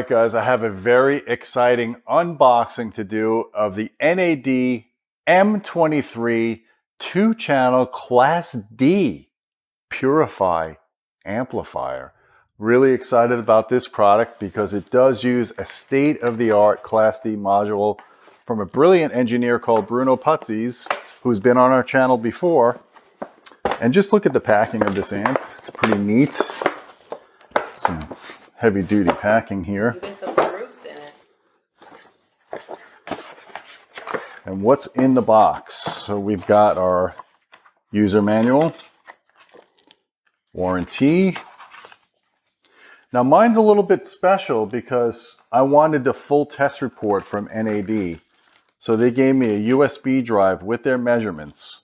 right, guys, I have a very exciting unboxing to do of the NAD M23 2-channel Class D PuriFi amplifier. Really excited about this product because it does use a state-of-the-art Class D module from a brilliant engineer called Bruno Putzis, who's been on our channel before. And just look at the packing of this amp. It's pretty neat. Some heavy-duty packing here. Even some grooves in it. And what's in the box? So we've got our user manual, warranty. Now mine's a little bit special because I wanted the full test report from NAD. So they gave me a USB drive with their measurements.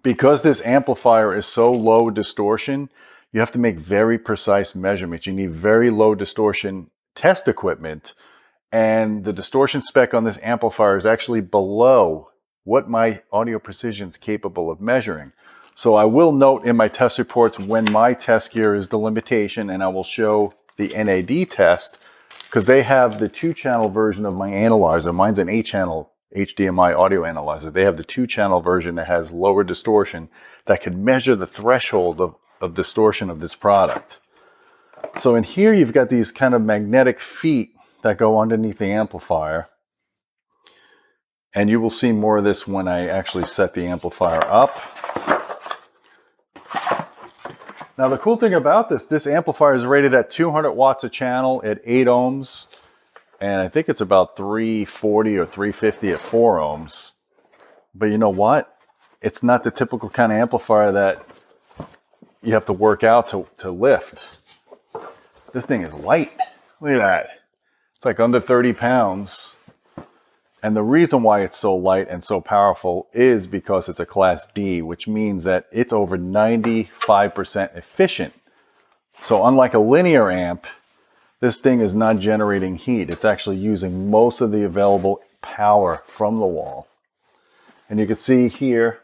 Because this amplifier is so low distortion, you have to make very precise measurements. You need very low distortion test equipment. And the distortion spec on this amplifier is actually below what my Audio Precision is capable of measuring. So I will note in my test reports when my test gear is the limitation, and I will show the NAD test because they have the 2-channel version of my analyzer. Mine's an 8-channel HDMI audio analyzer. They have the 2-channel version that has lower distortion that can measure the threshold of distortion of this product. So in here you've got these kind of magnetic feet that go underneath the amplifier. And you will see more of this when I actually set the amplifier up. Now the cool thing about this amplifier is rated at 200 watts a channel at 8 ohms. And I think it's about 340 or 350 at 4 ohms. But you know what? It's not the typical kind of amplifier that you have to work out to lift. This thing is light. Look at that. It's like under 30 pounds. And the reason why it's so light and so powerful is because it's a Class D, which means that it's over 95% efficient. So unlike a linear amp, this thing is not generating heat. It's actually using most of the available power from the wall. And you can see here,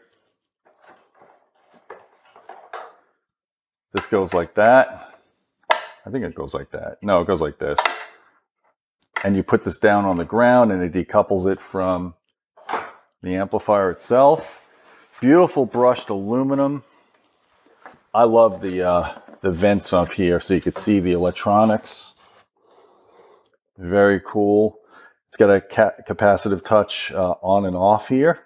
this goes like that. I think it goes like that. No, it goes like this. And you put this down on the ground and it decouples it from the amplifier itself. Beautiful brushed aluminum. I love the vents up here so you could see the electronics. Very cool. It's got a capacitive touch on and off here.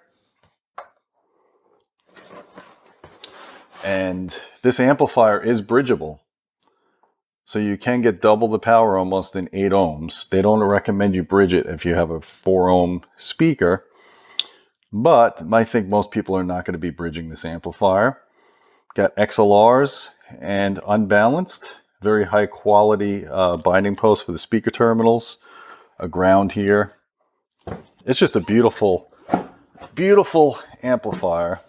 And this amplifier is bridgeable. So you can get double the power almost in 8 ohms. They don't recommend you bridge it if you have a 4 ohm speaker. But I think most people are not going to be bridging this amplifier. Got XLRs and unbalanced. Very high quality binding posts for the speaker terminals. A ground here. It's just a beautiful, beautiful amplifier.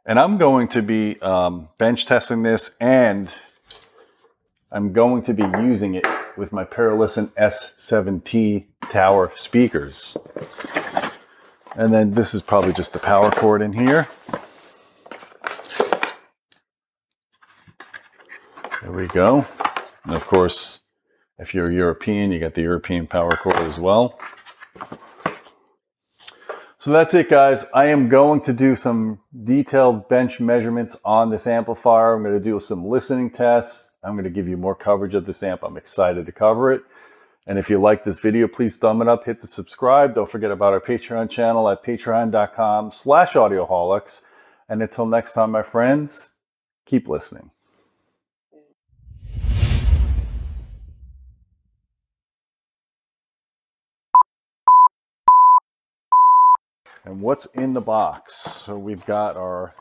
And I'm going to be bench testing this, and I'm going to be using it with my Paralisten S7T tower speakers. And then this is probably just the power cord in here. There we go. And of course, if you're European, you got the European power cord as well. So that's it, guys. I am going to do some detailed bench measurements on this amplifier. I'm going to do some listening tests. I'm going to give you more coverage of this amp. I'm excited to cover it. And if you like this video, please thumb it up, hit the subscribe. Don't forget about our Patreon channel at patreon.com/audioholics. And until next time, my friends, keep listening. And what's in the box? So we've got our